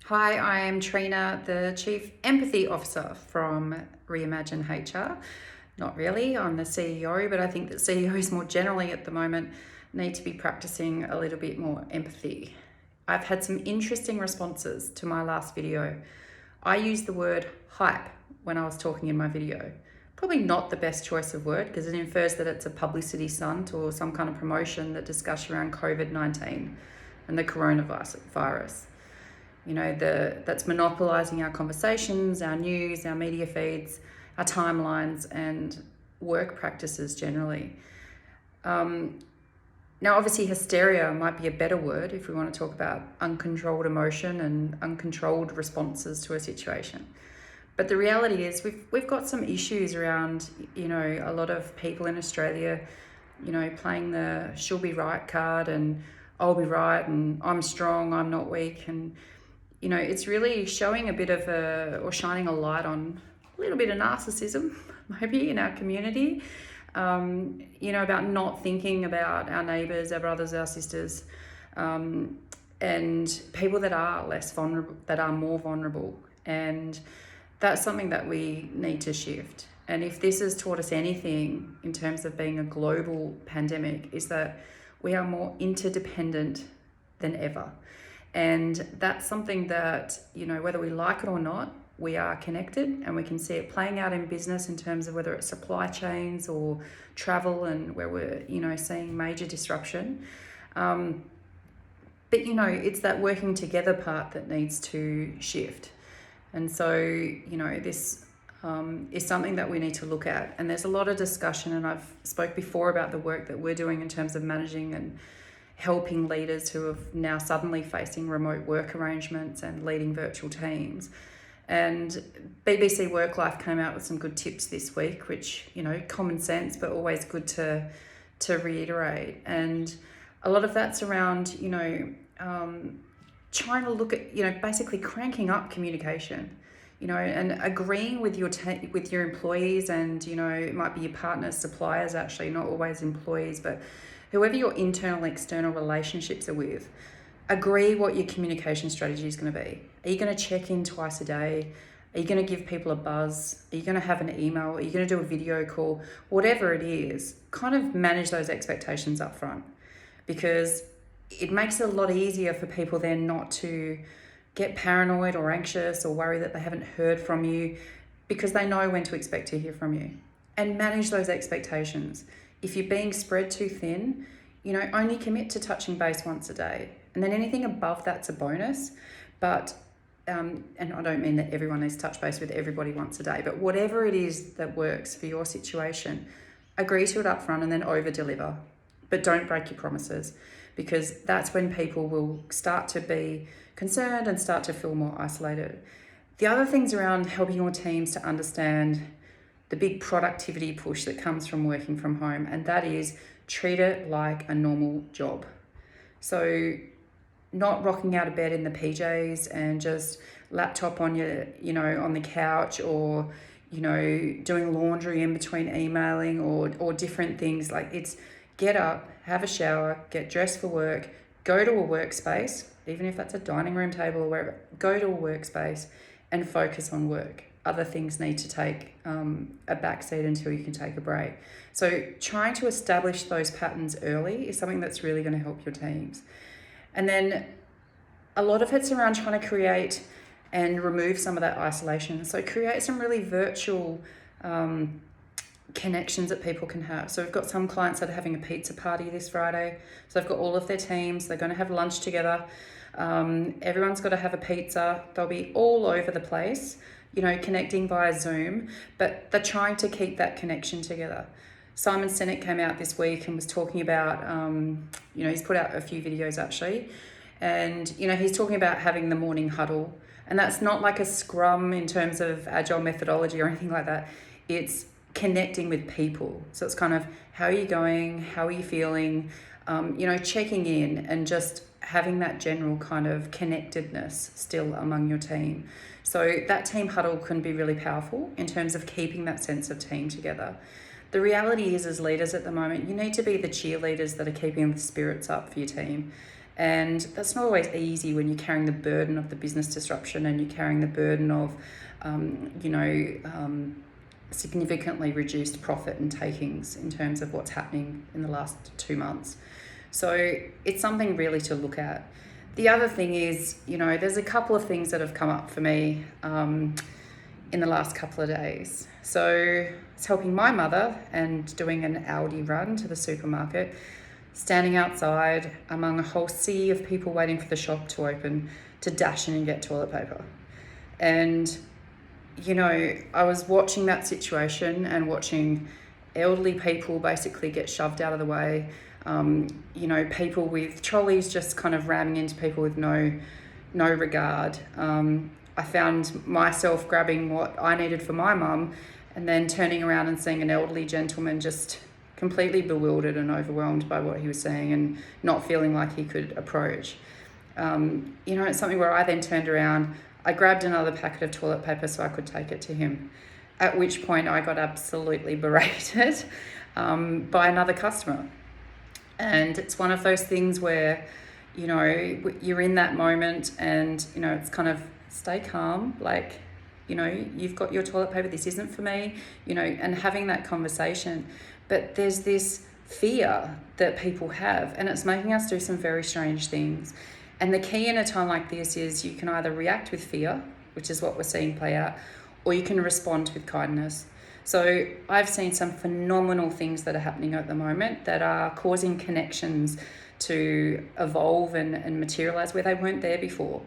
Hi, I am Trina, the Chief Empathy Officer from Reimagine HR. Not really, I'm the CEO, but I think that CEOs more generally at the moment need to be practicing a little bit more empathy. I've had some interesting responses to my last video. I used the word hype when I was talking in my video. Probably not the best choice of word because it infers that it's a publicity stunt or some kind of promotion that discusses around COVID-19 and the coronavirus. That's monopolizing our conversations, our news, our media feeds, our timelines, and work practices generally. Now, obviously, hysteria might be a better word if we want to talk about uncontrolled emotion and uncontrolled responses to a situation. But the reality is we've got some issues around, a lot of people in Australia, playing the she'll be right card and I'll be right and I'm strong, I'm not weak. And it's really showing a bit of or shining a light on a little bit of narcissism, maybe, in our community, about not thinking about our neighbours, our brothers, our sisters, and people that are less vulnerable, that are more vulnerable. And that's something that we need to shift. And if this has taught us anything in terms of being a global pandemic, is that we are more interdependent than ever. And that's something that, whether we like it or not, we are connected, and we can see it playing out in business in terms of whether it's supply chains or travel, and where we're, seeing major disruption. But, it's that working together part that needs to shift. And so, this is something that we need to look at. And there's a lot of discussion, and I've spoke before about the work that we're doing in terms of managing and helping leaders who are now suddenly facing remote work arrangements and leading virtual teams. And BBC Workllife came out with some good tips this week, which, common sense, but always good to reiterate. And a lot of that's around, trying to look at, basically cranking up communication, and agreeing with your employees, and, it might be your partners, suppliers, actually, not always employees, but whoever your internal, external relationships are with. Agree what your communication strategy is going to be. Are you going to check in twice a day? Are you going to give people a buzz? Are you going to have an email? Are you going to do a video call? Whatever it is, kind of manage those expectations up front, because it makes it a lot easier for people then not to get paranoid or anxious or worry that they haven't heard from you, because they know when to expect to hear from you. And manage those expectations. If you're being spread too thin, only commit to touching base once a day. And then anything above that's a bonus. But, and I don't mean that everyone needs to touch base with everybody once a day, but whatever it is that works for your situation, agree to it up front and then over deliver. But don't break your promises, because that's when people will start to be concerned and start to feel more isolated. The other things around helping your teams to understand the big productivity push that comes from working from home, and that is treat it like a normal job. So not rocking out of bed in the PJs and just laptop on your, on the couch, or, doing laundry in between emailing, or different things. Like, it's get up, have a shower, get dressed for work, go to a workspace, even if that's a dining room table or wherever, go to a workspace and focus on work. Other things need to take a backseat until you can take a break. So trying to establish those patterns early is something that's really going to help your teams. And then a lot of it's around trying to create and remove some of that isolation. So create some really virtual connections that people can have. So we've got some clients that are having a pizza party this Friday. So they've got all of their teams. They're going to have lunch together. Everyone's got to have a pizza. They'll be all over the place, connecting via Zoom, but they're trying to keep that connection together. Simon Sinek came out this week and was talking about, he's put out a few videos actually, and, he's talking about having the morning huddle. And that's not like a scrum in terms of agile methodology or anything like that. It's connecting with people. So it's kind of, how are you going? How are you feeling? Checking in and just having that general kind of connectedness still among your team. So that team huddle can be really powerful in terms of keeping that sense of team together. The reality is, as leaders at the moment, you need to be the cheerleaders that are keeping the spirits up for your team. And that's not always easy when you're carrying the burden of the business disruption and you're carrying the burden of, significantly reduced profit and takings in terms of what's happening in the last 2 months. So it's something really to look at. The other thing is, there's a couple of things that have come up for me in the last couple of days. So it's helping my mother and doing an Aldi run to the supermarket, standing outside among a whole sea of people waiting for the shop to open to dash in and get toilet paper. And, I was watching that situation and watching elderly people basically get shoved out of the way. People with trolleys just kind of ramming into people with no regard. I found myself grabbing what I needed for my mum and then turning around and seeing an elderly gentleman just completely bewildered and overwhelmed by what he was saying and not feeling like he could approach. It's something where I then turned around, I grabbed another packet of toilet paper so I could take it to him, at which point I got absolutely berated by another customer. And it's one of those things where, you're in that moment and, it's kind of stay calm, like, you've got your toilet paper, this isn't for me, and having that conversation. But there's this fear that people have, and it's making us do some very strange things. And the key in a time like this is you can either react with fear, which is what we're seeing play out, or you can respond with kindness. So I've seen some phenomenal things that are happening at the moment that are causing connections to evolve and materialize where they weren't there before.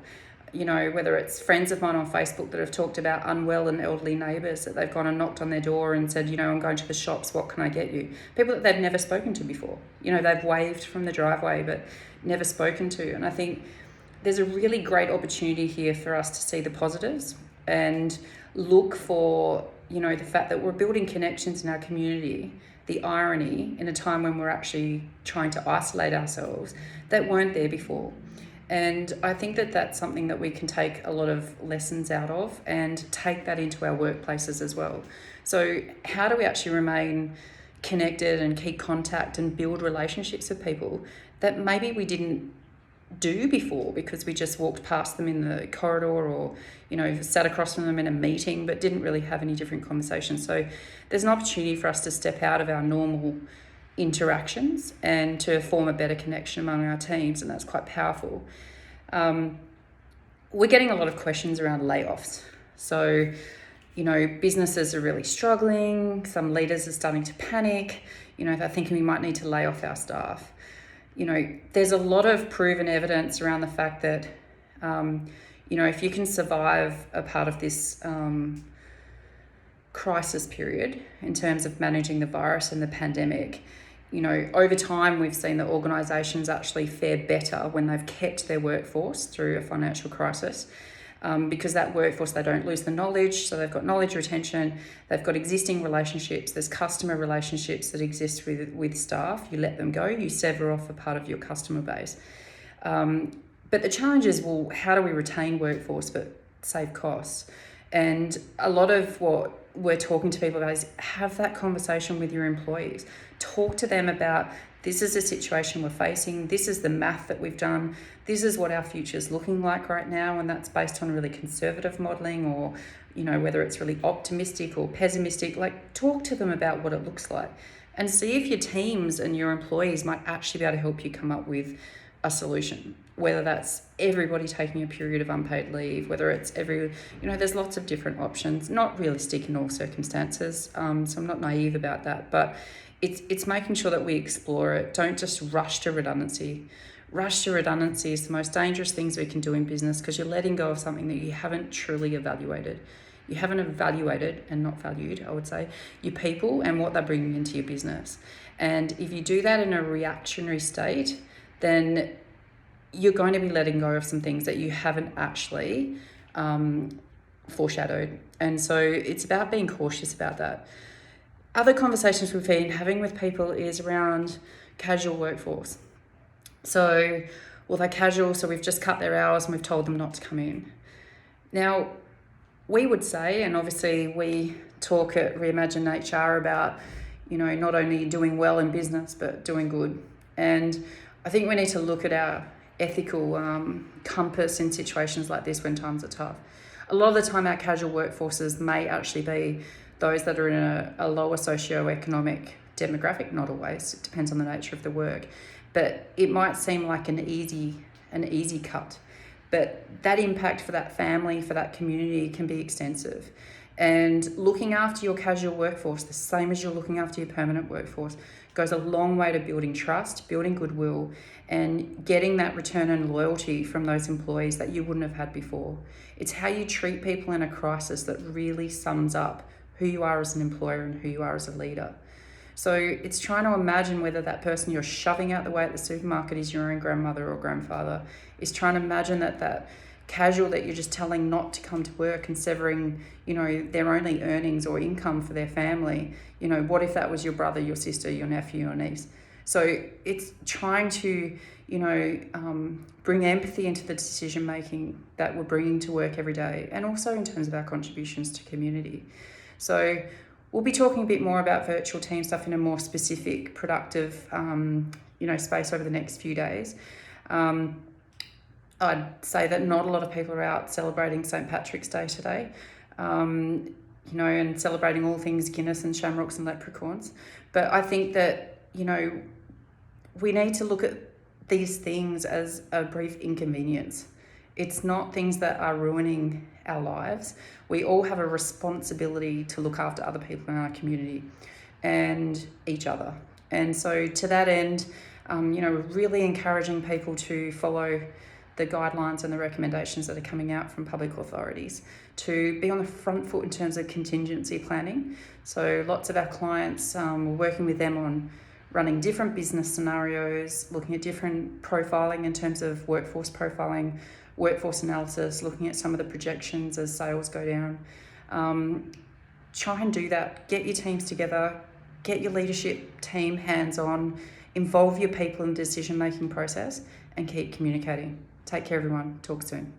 Whether it's friends of mine on Facebook that have talked about unwell and elderly neighbours that they've gone and knocked on their door and said, I'm going to the shops, what can I get you? People that they've never spoken to before. They've waved from the driveway but never spoken to. And I think there's a really great opportunity here for us to see the positives and look for, the fact that we're building connections in our community, the irony in a time when we're actually trying to isolate ourselves that weren't there before. And I think that that's something that we can take a lot of lessons out of and take that into our workplaces as well. So how do we actually remain connected and keep contact and build relationships with people that maybe we didn't do before because we just walked past them in the corridor or, sat across from them in a meeting but didn't really have any different conversations. So there's an opportunity for us to step out of our normal interactions and to form a better connection among our teams, and that's quite powerful. We're getting a lot of questions around layoffs. So, businesses are really struggling. Some leaders are starting to panic. They're thinking we might need to lay off our staff. There's a lot of proven evidence around the fact that, if you can survive a part of this crisis period in terms of managing the virus and the pandemic, over time we've seen that organisations actually fare better when they've kept their workforce through a financial crisis, because that workforce, they don't lose the knowledge, so they've got knowledge retention, they've got existing relationships, there's customer relationships that exist with staff. You let them go, you sever off a part of your customer base. But the challenge is, well, how do we retain workforce but save costs? And a lot of what we're talking to people about is have that conversation with your employees. Talk to them about, this is the situation we're facing, this is the math that we've done, this is what our future's looking like right now, and that's based on really conservative modelling or, whether it's really optimistic or pessimistic. Like, talk to them about what it looks like and see if your teams and your employees might actually be able to help you come up with a solution, whether that's everybody taking a period of unpaid leave, whether it's there's lots of different options, not realistic in all circumstances. So I'm not naive about that, but it's making sure that we explore it. Don't just rush to redundancy. Rush to redundancy is the most dangerous things we can do in business, because you're letting go of something that you haven't truly evaluated. You haven't evaluated and not valued, I would say, your people and what they're bringing into your business. And if you do that in a reactionary state, then you're going to be letting go of some things that you haven't actually foreshadowed. And so it's about being cautious about that. Other conversations we've been having with people is around casual workforce. So, well, they're casual, so we've just cut their hours and we've told them not to come in. Now, we would say, and obviously we talk at Reimagine HR about, not only doing well in business, but doing good. And I think we need to look at our ethical compass in situations like this when times are tough. A lot of the time, our casual workforces may actually be those that are in a lower socioeconomic demographic, not always, it depends on the nature of the work, but it might seem like an easy cut. But that impact for that family, for that community can be extensive. And looking after your casual workforce, the same as you're looking after your permanent workforce, goes a long way to building trust, building goodwill, and getting that return and loyalty from those employees that you wouldn't have had before. It's how you treat people in a crisis that really sums up who you are as an employer and who you are as a leader. So it's trying to imagine whether that person you're shoving out the way at the supermarket is your own grandmother or grandfather. Is trying to imagine that casual that you're just telling not to come to work and severing, their only earnings or income for their family. What if that was your brother, your sister, your nephew, your niece? So it's trying to, bring empathy into the decision making that we're bringing to work every day, and also in terms of our contributions to community. So we'll be talking a bit more about virtual team stuff in a more specific, productive, space over the next few days. I'd say that not a lot of people are out celebrating St. Patrick's Day today, and celebrating all things Guinness and shamrocks and leprechauns. But I think that, we need to look at these things as a brief inconvenience. It's not things that are ruining our lives. We all have a responsibility to look after other people in our community and each other. And so to that end, really encouraging people to follow the guidelines and the recommendations that are coming out from public authorities, to be on the front foot in terms of contingency planning. So lots of our clients, we're working with them on running different business scenarios, looking at different profiling in terms of workforce profiling, workforce analysis, looking at some of the projections as sales go down. Try and do that. Get your teams together, get your leadership team hands-on, involve your people in the decision-making process, and keep communicating. Take care, everyone. Talk soon.